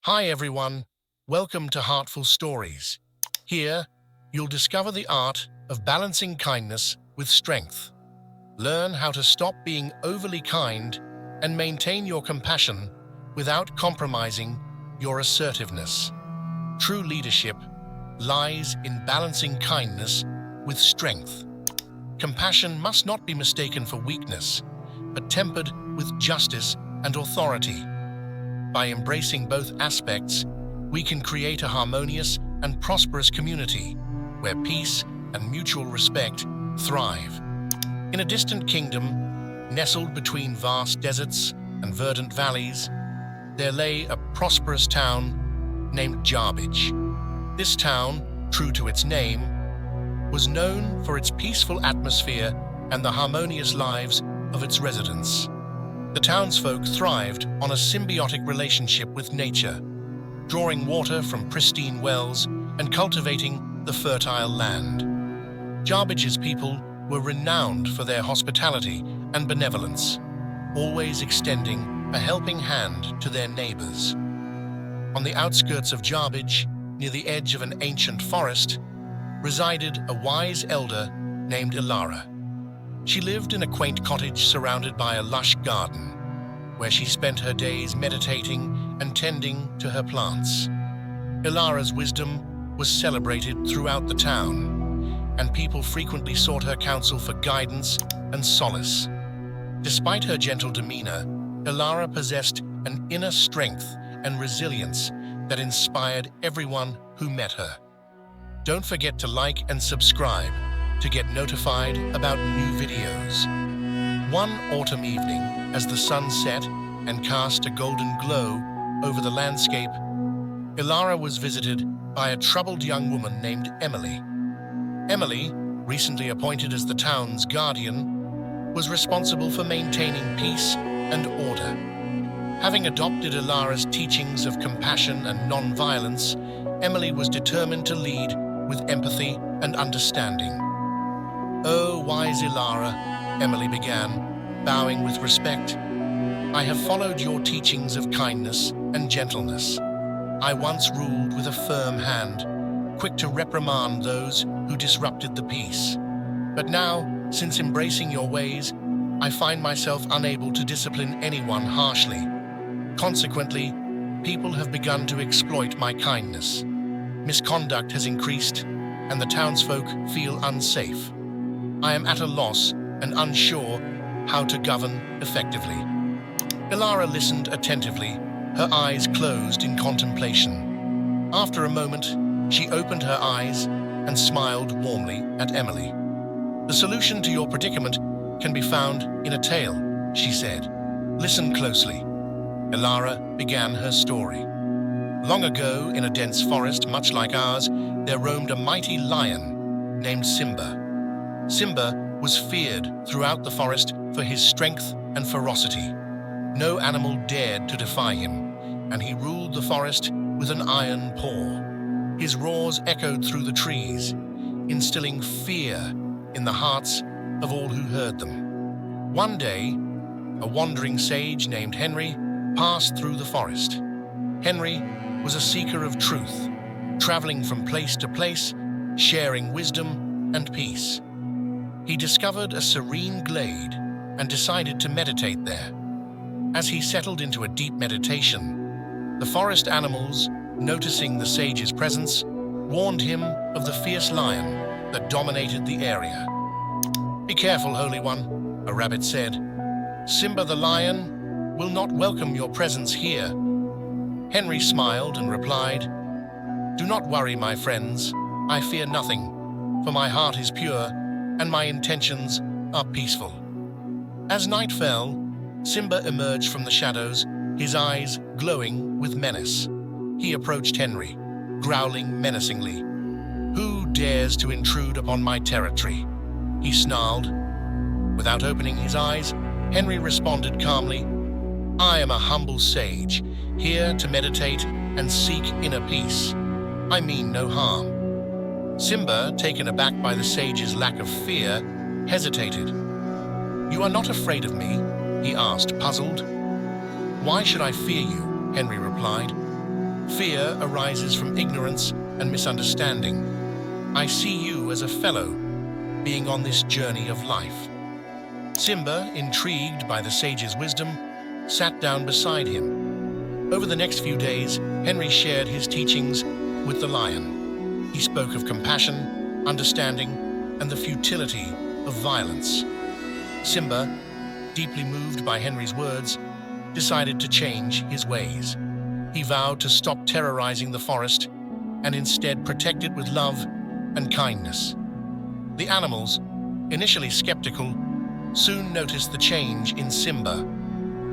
Hi everyone, welcome to Heartfelt Stories. Here, you'll discover the art of balancing kindness with strength. Learn how to stop being overly kind and maintain your compassion without compromising your assertiveness. True leadership lies in balancing kindness with strength. Compassion must not be mistaken for weakness, but tempered with justice and authority. By embracing both aspects, we can create a harmonious and prosperous community where peace and mutual respect thrive. In a distant kingdom, nestled between vast deserts and verdant valleys, there lay a prosperous town named Jarbidge. This town, true to its name, was known for its peaceful atmosphere and the harmonious lives of its residents. The townsfolk thrived on a symbiotic relationship with nature, drawing water from pristine wells and cultivating the fertile land. Jarbidge's people were renowned for their hospitality and benevolence, always extending a helping hand to their neighbors. On the outskirts of Jarbidge, near the edge of an ancient forest, resided a wise elder named Ilara. She lived in a quaint cottage surrounded by a lush garden, where she spent her days meditating and tending to her plants. Ilara's wisdom was celebrated throughout the town, and people frequently sought her counsel for guidance and solace. Despite her gentle demeanor, Ilara possessed an inner strength and resilience that inspired everyone who met her. Don't forget to like and subscribe to get notified about new videos. One autumn evening, as the sun set and cast a golden glow over the landscape, Ilara was visited by a troubled young woman named Emily. Emily, recently appointed as the town's guardian, was responsible for maintaining peace and order. Having adopted Ilara's teachings of compassion and non-violence, Emily was determined to lead with empathy and understanding. "Oh, wise Ilara," Emily began, bowing with respect, "I have followed your teachings of kindness and gentleness. I once ruled with a firm hand, quick to reprimand those who disrupted the peace. But now, since embracing your ways, I find myself unable to discipline anyone harshly. Consequently, people have begun to exploit my kindness. Misconduct has increased, and the townsfolk feel unsafe. I am at a loss and unsure how to govern effectively." Ilara listened attentively, her eyes closed in contemplation. After a moment, she opened her eyes and smiled warmly at Emily. "The solution to your predicament can be found in a tale," she said. "Listen closely." Ilara began her story. "Long ago, in a dense forest much like ours, there roamed a mighty lion named Simba. Simba was feared throughout the forest for his strength and ferocity. No animal dared to defy him, and he ruled the forest with an iron paw. His roars echoed through the trees, instilling fear in the hearts of all who heard them. One day, a wandering sage named Henry passed through the forest. Henry was a seeker of truth, traveling from place to place, sharing wisdom and peace. He discovered a serene glade and decided to meditate there. As he settled into a deep meditation, the forest animals, noticing the sage's presence, warned him of the fierce lion that dominated the area. "Be careful, Holy One," a rabbit said. "Simba the lion will not welcome your presence here." Henry smiled and replied, "Do not worry, my friends. I fear nothing, for my heart is pure and my intentions are peaceful." As night fell, Simba emerged from the shadows, his eyes glowing with menace. He approached Henry, growling menacingly. "Who dares to intrude upon my territory?" he snarled. Without opening his eyes, Henry responded calmly, "I am a humble sage, here to meditate and seek inner peace. I mean no harm." Simba, taken aback by the sage's lack of fear, hesitated. "You are not afraid of me?" he asked, puzzled. "Why should I fear you?" Henry replied. Fear arises from ignorance and misunderstanding. I see you as a fellow being on this journey of life." Simba, intrigued by the sage's wisdom, sat down beside him. Over the next few days, Henry shared his teachings with the lion. He spoke of compassion, understanding, and the futility of violence. Simba, deeply moved by Henry's words, decided to change his ways. He vowed to stop terrorizing the forest and instead protect it with love and kindness. The animals, initially skeptical, soon noticed the change in Simba.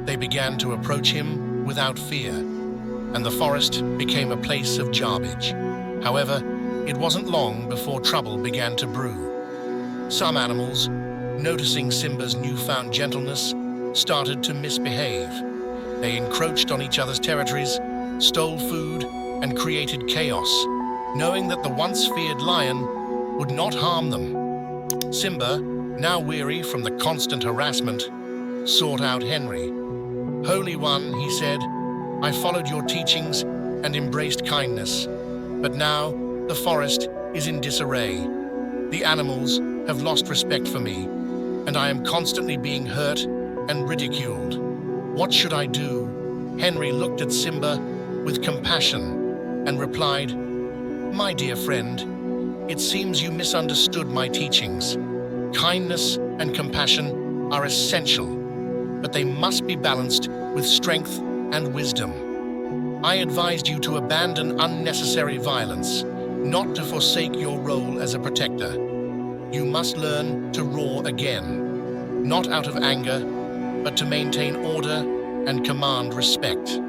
They began to approach him without fear, and the forest became a place of garbage. However, it wasn't long before trouble began to brew. Some animals, noticing Simba's newfound gentleness, started to misbehave. They encroached on each other's territories, stole food, and created chaos, knowing that the once feared lion would not harm them. Simba, now weary from the constant harassment, sought out Henry. "Holy One," he said, "I followed your teachings and embraced kindness, but now the forest is in disarray. The animals have lost respect for me, and I am constantly being hurt and ridiculed. What should I do?" Henry looked at Simba with compassion and replied, "My dear friend, it seems you misunderstood my teachings. Kindness and compassion are essential, but they must be balanced with strength and wisdom. I advised you to abandon unnecessary violence, not to forsake your role as a protector. You must learn to roar again, not out of anger, but to maintain order and command respect."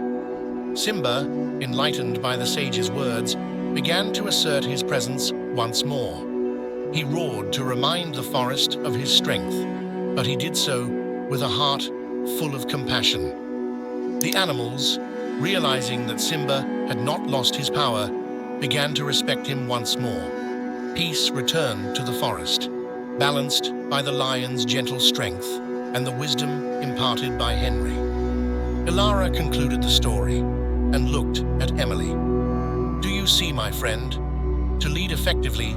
Simba, enlightened by the sage's words, began to assert his presence once more. He roared to remind the forest of his strength, but he did so with a heart full of compassion. The animals, realizing that Simba had not lost his power, began to respect him once more. Peace returned to the forest, balanced by the lion's gentle strength and the wisdom imparted by Henry. Ilara concluded the story and looked at Emily. "Do you see, my friend? To lead effectively,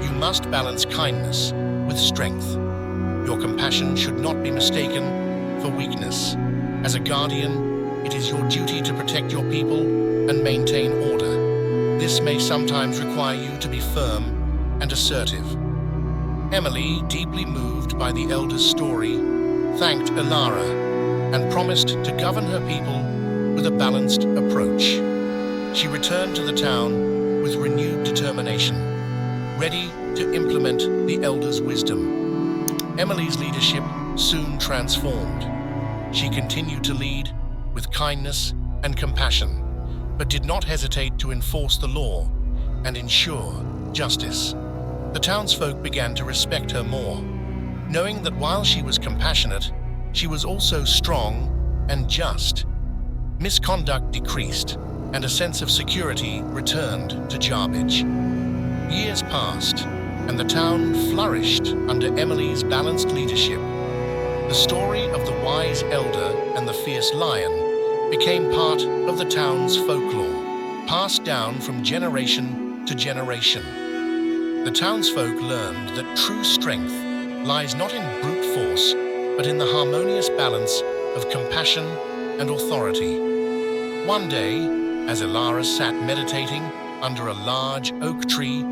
you must balance kindness with strength. Your compassion should not be mistaken for weakness. As a guardian, it is your duty to protect your people and maintain order. This may sometimes require you to be firm and assertive." Emily, deeply moved by the elder's story, thanked Ilara and promised to govern her people with a balanced approach. She returned to the town with renewed determination, ready to implement the elder's wisdom. Emily's leadership soon transformed. She continued to lead with kindness and compassion, but did not hesitate to enforce the law and ensure justice. The townsfolk began to respect her more, knowing that while she was compassionate, she was also strong and just. Misconduct decreased, and a sense of security returned to Jarbidge. Years passed, and the town flourished under Emily's balanced leadership. The story of the wise elder and the fierce lion became part of the town's folklore, passed down from generation to generation. The townsfolk learned that true strength lies not in brute force, but in the harmonious balance of compassion and authority. One day, as Ilara sat meditating under a large oak tree,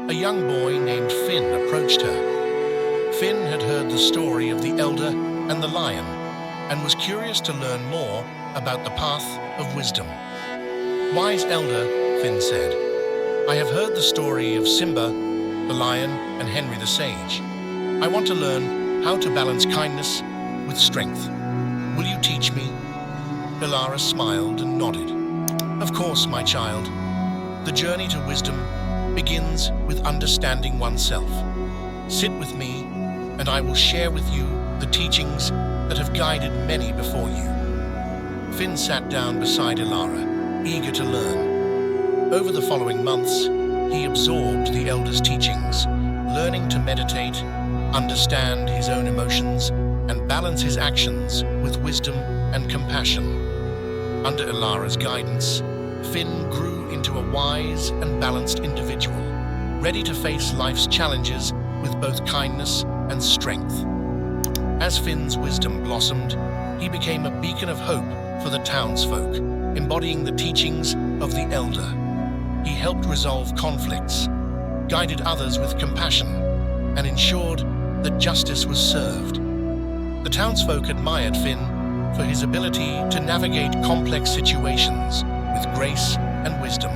a young boy named Finn approached her. Finn had heard the story of the elder and the lion and was curious to learn more about the path of wisdom. "Wise elder," Finn said, "I have heard the story of Simba, the lion, and Henry the sage. I want to learn how to balance kindness with strength. Will you teach me?" Ilara smiled and nodded. "Of course, my child. The journey to wisdom begins with understanding oneself. Sit with me, and I will share with you the teachings that have guided many before you." Finn sat down beside Ilara, eager to learn. Over the following months, he absorbed the elder's teachings, learning to meditate, understand his own emotions, and balance his actions with wisdom and compassion. Under Ilara's guidance, Finn grew into a wise and balanced individual, ready to face life's challenges with both kindness and strength. As Finn's wisdom blossomed, he became a beacon of hope for the townsfolk, embodying the teachings of the elder. He helped resolve conflicts, guided others with compassion, and ensured that justice was served. The townsfolk admired Finn for his ability to navigate complex situations with grace and wisdom,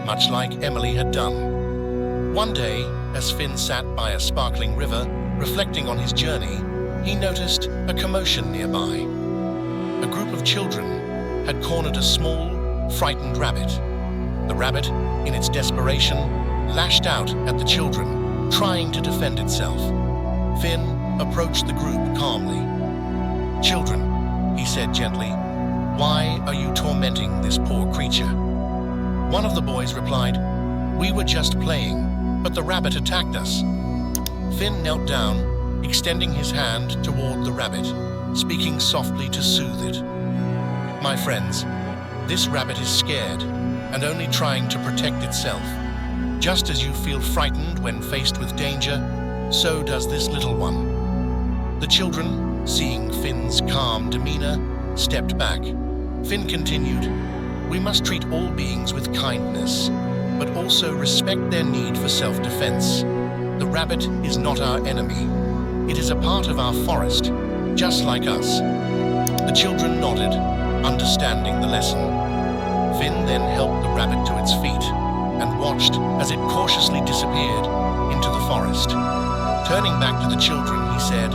much like Emily had done. One day, as Finn sat by a sparkling river, reflecting on his journey, he noticed a commotion nearby. A group of children had cornered a small, frightened rabbit. The rabbit, in its desperation, lashed out at the children, trying to defend itself. Finn approached the group calmly. "Children," he said gently, "why are you tormenting this poor creature?" One of the boys replied, "We were just playing, but the rabbit attacked us." Finn knelt down, extending his hand toward the rabbit, speaking softly to soothe it. "My friends, this rabbit is scared and only trying to protect itself. Just as you feel frightened when faced with danger, so does this little one." The children, seeing Finn's calm demeanor, stepped back. Finn continued, "We must treat all beings with kindness, but also respect their need for self-defense. The rabbit is not our enemy. It is a part of our forest, just like us." The children nodded, understanding the lesson. Finn then helped the rabbit to its feet and watched as it cautiously disappeared into the forest. Turning back to the children, he said,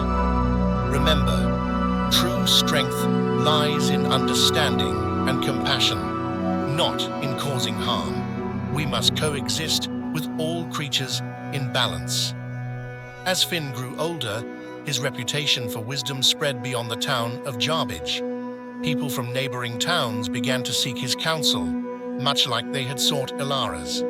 "Remember, true strength lies in understanding and compassion, not in causing harm. We must coexist with all creatures in balance." As Finn grew older, his reputation for wisdom spread beyond the town of Jarbidge. People from neighboring towns began to seek his counsel, much like they had sought Elara's.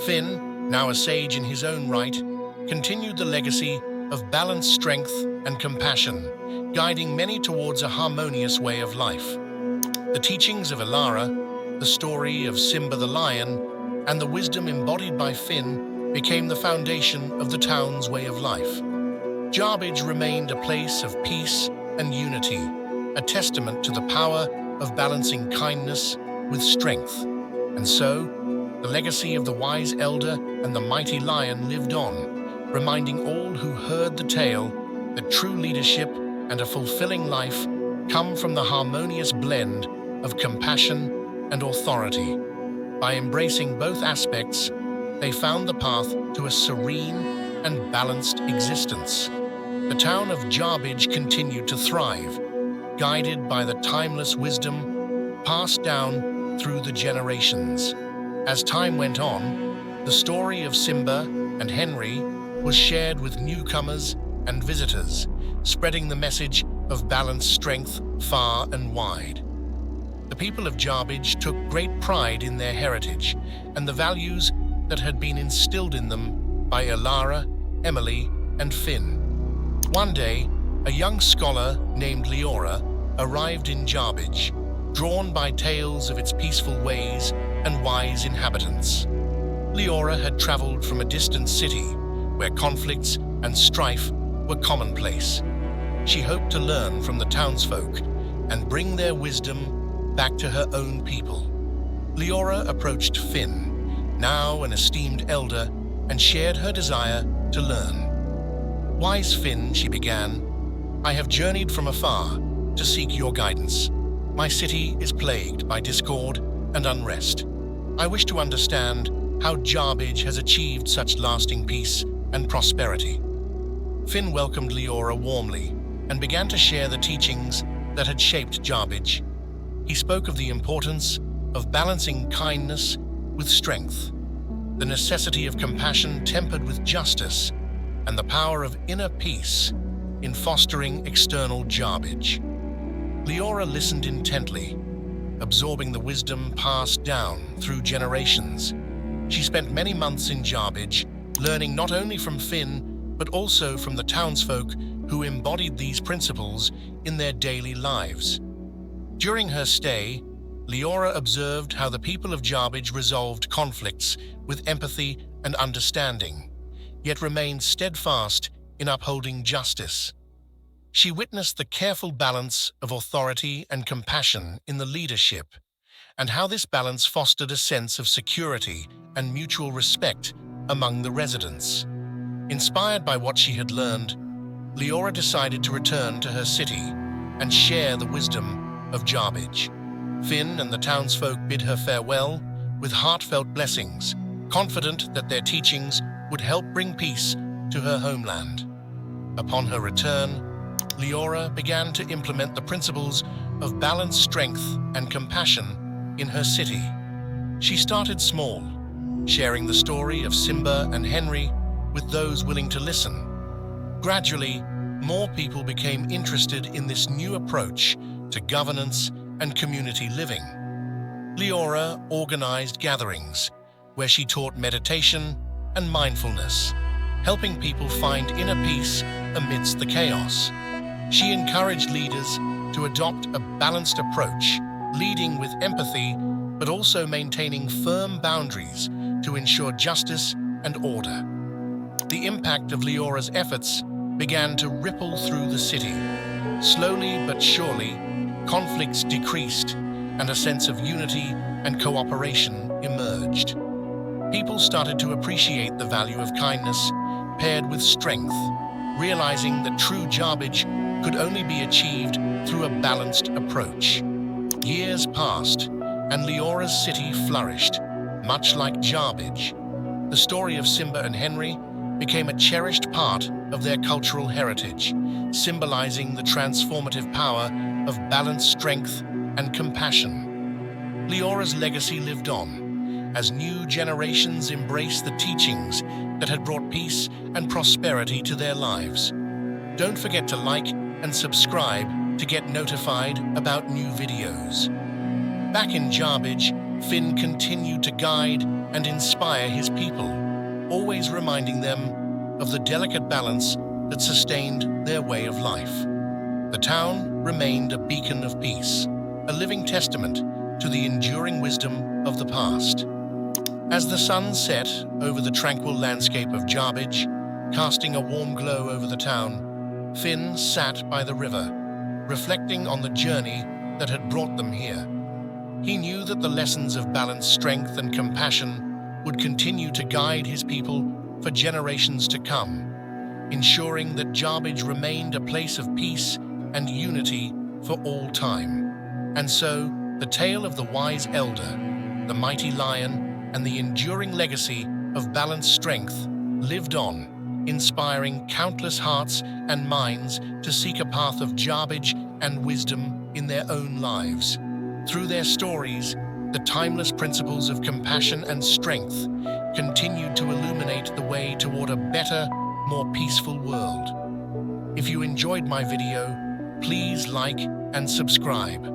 Finn, now a sage in his own right, continued the legacy of balanced strength and compassion, guiding many towards a harmonious way of life. The teachings of Elara, the story of Simba the lion, and the wisdom embodied by Finn became the foundation of the town's way of life. Jarbidge remained a place of peace and unity, a testament to the power of balancing kindness with strength. And so, the legacy of the wise elder and the mighty lion lived on, reminding all who heard the tale that true leadership and a fulfilling life come from the harmonious blend of compassion and authority. By embracing both aspects, they found the path to a serene and balanced existence. The town of Jarbidge continued to thrive, guided by the timeless wisdom passed down through the generations. As time went on, the story of Simba and Henry was shared with newcomers and visitors, spreading the message of balanced strength far and wide. The people of Jarbidge took great pride in their heritage and the values that had been instilled in them by Elara, Emily, and Finn. One day, a young scholar named Leora arrived in Jarbidge, drawn by tales of its peaceful ways and wise inhabitants. Leora had traveled from a distant city where conflicts and strife were commonplace. She hoped to learn from the townsfolk and bring their wisdom back to her own people. Leora approached Finn, now an esteemed elder, and shared her desire to learn. "Wise Finn," she began, "I have journeyed from afar to seek your guidance. My city is plagued by discord and unrest. I wish to understand how Jarbidge has achieved such lasting peace and prosperity." Finn welcomed Leora warmly and began to share the teachings that had shaped Jarbidge. He spoke of the importance of balancing kindness with strength, the necessity of compassion tempered with justice, and the power of inner peace in fostering external Jarbidge. Leora listened intently, absorbing the wisdom passed down through generations. She spent many months in Jarbidge, learning not only from Finn, but also from the townsfolk who embodied these principles in their daily lives. During her stay, Leora observed how the people of Jarbidge resolved conflicts with empathy and understanding, yet remained steadfast in upholding justice. She witnessed the careful balance of authority and compassion in the leadership, and how this balance fostered a sense of security and mutual respect among the residents. Inspired by what she had learned, Leora decided to return to her city and share the wisdom of Jarbidge. Finn and the townsfolk bid her farewell with heartfelt blessings, confident that their teachings would help bring peace to her homeland. Upon her return, Leora began to implement the principles of balanced strength and compassion in her city. She started small, sharing the story of Simba and Henry with those willing to listen. Gradually, more people became interested in this new approach to governance and community living. Leora organized gatherings where she taught meditation and mindfulness, helping people find inner peace amidst the chaos. She encouraged leaders to adopt a balanced approach, leading with empathy, but also maintaining firm boundaries to ensure justice and order. The impact of Leora's efforts began to ripple through the city. Slowly but surely, conflicts decreased, and a sense of unity and cooperation emerged. People started to appreciate the value of kindness paired with strength, realizing that true Jarbidge could only be achieved through a balanced approach. Years passed, and Leora's city flourished, much like Jarbidge. The story of Simba and Henry became a cherished part of their cultural heritage, symbolizing the transformative power of balanced strength and compassion. Leora's legacy lived on, as new generations embraced the teachings that had brought peace and prosperity to their lives. Don't forget to like and subscribe to get notified about new videos. Back in Jarbidge, Finn continued to guide and inspire his people, always reminding them of the delicate balance that sustained their way of life. The town remained a beacon of peace, a living testament to the enduring wisdom of the past. As the sun set over the tranquil landscape of Jarbidge, casting a warm glow over the town, Finn sat by the river, reflecting on the journey that had brought them here. He knew that the lessons of balanced strength and compassion would continue to guide his people for generations to come, ensuring that Jarbidge remained a place of peace and unity for all time. And so, the tale of the wise elder, the mighty lion, and the enduring legacy of balanced strength lived on, inspiring countless hearts and minds to seek a path of Jarbidge and wisdom in their own lives. Through their stories, the timeless principles of compassion and strength continued to illuminate the way toward a better, more peaceful world. If you enjoyed my video, please like and subscribe.